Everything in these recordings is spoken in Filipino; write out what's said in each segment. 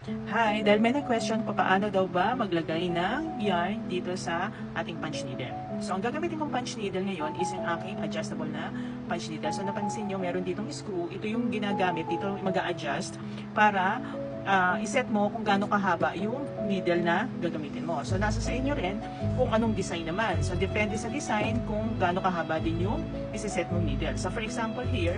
Hi, dahil may nag-question pa paano daw ba maglagay ng yarn dito sa ating punch needle. So, ang gagamitin kong punch needle ngayon is yung aking adjustable na punch needle. So, napansin nyo, meron ditong screw. Ito yung ginagamit, dito mag-a-adjust para iset mo kung gaano kahaba yung needle na gagamitin mo. So, nasa sa inyo rin kung anong design naman. So, depende sa design kung gaano kahaba din yung isiset mong needle. So, for example here,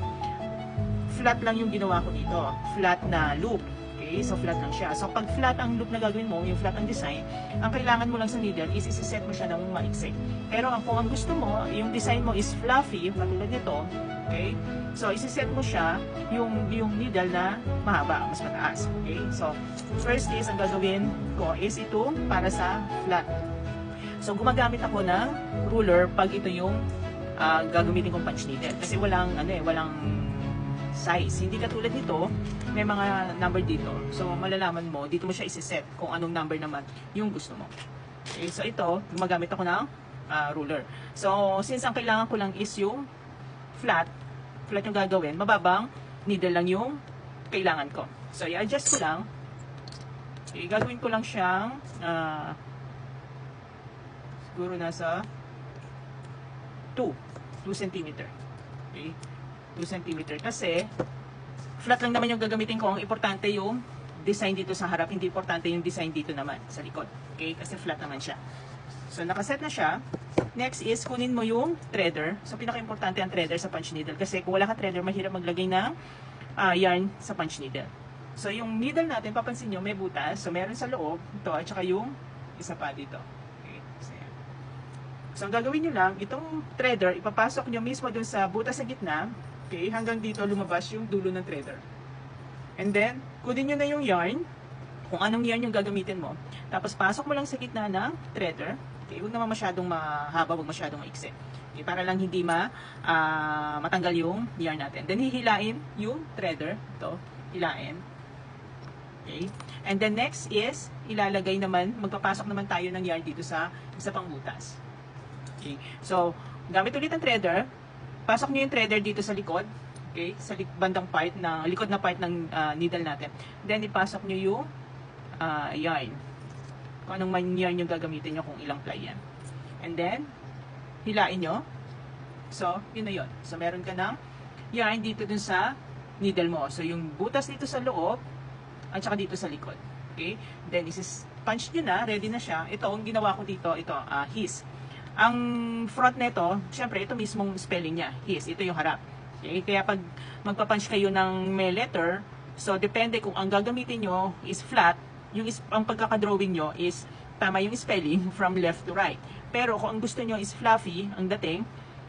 flat lang yung ginawa ko dito. Flat na loop. Okay, so flat lang siya. So pag flat ang loop na gagawin mo, yung flat ang design, ang kailangan mo lang sa needle is isiset mo siya ng maiksi. Pero kung ang gusto mo, yung design mo is fluffy, katulad nito, okay? So isiset mo siya yung needle na mahaba, mas mataas. Okay? So first is ang gagawin ko is ito para sa flat. So gumagamit ako ng ruler pag ito yung gagamitin kong punch needle kasi walang size. Hindi katulad nito, may mga number dito. So, malalaman mo, dito mo siya isiset kung anong number naman yung gusto mo. Okay, so ito, gumagamit ako ng ruler. So, since ang kailangan ko lang is yung flat yung gagawin, mababang needle lang yung kailangan ko. So, i-adjust ko lang. Okay, gagawin ko lang siyang siguro nasa 2 cm. Okay? 2 cm kasi flat lang naman yung gagamitin ko. Ang importante yung design dito sa harap, hindi importante yung design dito naman sa likod. Okay? Kasi flat naman siya. So nakaset na siya. Next is kunin mo yung threader. So pinaka-importante ang threader sa punch needle kasi kung wala ka threader, mahirap maglagay ng yarn sa punch needle. So yung needle natin, papansin nyo, may butas. So meron sa loob, ito, at saka yung isa pa dito. Okay? So ang gagawin nyo lang, itong threader, ipapasok nyo mismo dun sa butas sa gitna. Okay, hanggang dito lumabas yung dulo ng threader. And then, kunin nyo na yung yarn, kung anong yarn yung gagamitin mo. Tapos, pasok mo lang sa gitna ng threader. Okay, huwag naman masyadong mahaba, huwag masyadong maiksi. Okay, para lang hindi matanggal yung yarn natin. Then, hihilain yung threader. Ito, hilain. Okay. And then, next is, ilalagay naman, magpapasok naman tayo ng yarn dito sa isa pang butas. Okay, so, gamit ulit ang threader. Pasok niyo yung threader dito sa likod, okay? Sa bandang part ng likod na part ng needle natin. Then ipasok niyo yung yarn. Kung anong man yarn yung gagamitin niyo, kung ilang ply yan. And then hilain niyo. So, yun na yun. So, meron ka ng yarn dito dun sa needle mo. So, yung butas dito sa loob at saka dito sa likod. Okay? Then punch niyo na, ready na siya. Ito, ang ginawa ko dito, ito, his. Ang front nito, syempre ito mismong spelling niya, his, ito yung harap. Okay? Kaya pag magpa-punch kayo ng may letter, so depende kung ang gagamitin nyo is flat, ang pagkakadrawing nyo is tama yung spelling from left to right. Pero kung ang gusto nyo is fluffy, ang dating,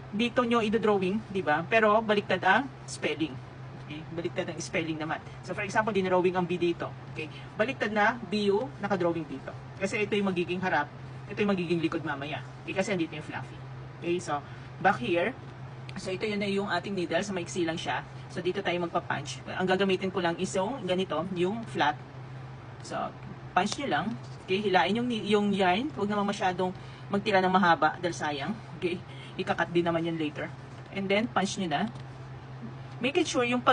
dito nyo i-drawing, di ba? Pero baliktad ang spelling. Okay? Baliktad ang spelling naman. So for example, dinrawing ang B dito. Okay? Baliktad na B yung nakadrawing dito. Kasi ito yung magiging harap, ito yung magiging likod mamaya. Okay, kasi andito yung fluffy. Okay, so, back here. So, ito yun na yung ating needle. So, maiksi lang siya. So, dito tayo magpa-punch. Ang gagamitin ko lang is yung ganito, yung flat. So, punch nyo lang. Okay, hilain yung yarn. Huwag naman masyadong magtira ng mahaba dahil sayang. Okay, ikakat din naman yun later. And then, punch nyo na. Make it sure yung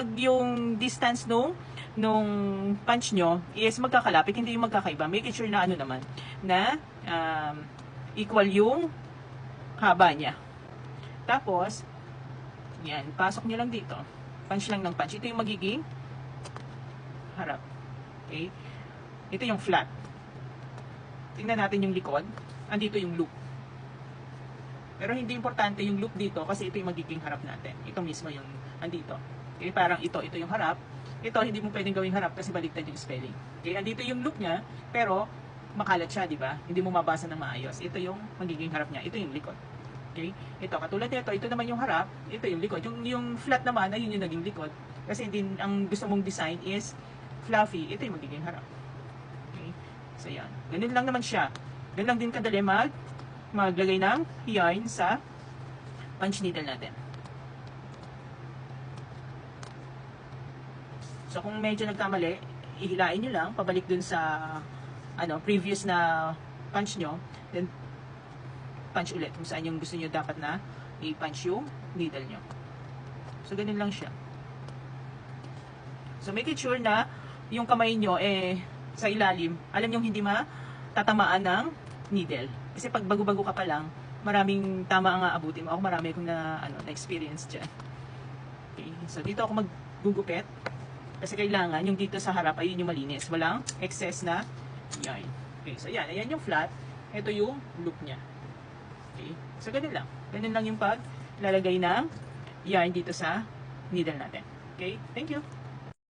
distance nung punch nyo is magkakalapit, hindi yung magkakaiba. Make it sure na ano naman, na equal yung haba niya. Tapos, yan, pasok nyo lang dito. Punch lang ng punch. Ito yung magiging harap. Okay? Ito yung flat. Tingnan natin yung likod. Andito yung loop. Pero hindi importante yung loop dito kasi ito yung magiging harap natin. Ito mismo yung andito. Okay? Parang ito yung harap. Ito, hindi mo pwedeng gawing harap kasi baliktad yung spelling. Okay? Andito yung loop niya, pero makalat siya, di ba? Hindi mo mabasa ng maayos. Ito yung magiging harap niya. Ito yung likod. Okay? Ito, katulad nito, ito naman yung harap, ito yung likod. Yung flat naman, ayun yung naging likod. Kasi ang gusto mong design is fluffy. Ito yung magiging harap. Okay? So, yan. Ganun lang naman siya. Ganun lang din kadali maglagay ng yarn sa punch needle natin. So, kung medyo nagkamali, ihilain nyo lang, pabalik dun sa previous na punch nyo, then punch ulit kung saan yung gusto nyo dapat na i-punch yung needle nyo. So, ganun lang siya. So, make it sure na yung kamay nyo, sa ilalim, alam nyo hindi matatamaan ng needle. Kasi pag bago-bago ka pa lang, maraming tama ang aabutin mo. Ako marami akong na-experience dyan. Okay, so dito ako maggugupit. Kasi kailangan yung dito sa harap ay yun yung malinis. Walang excess na yarn. Okay, so yan. Ayan yung flat. Ito yung loop niya. Okay, so ganun lang. Ganun lang yung pag lalagay ng yarn dito sa needle natin. Okay, thank you.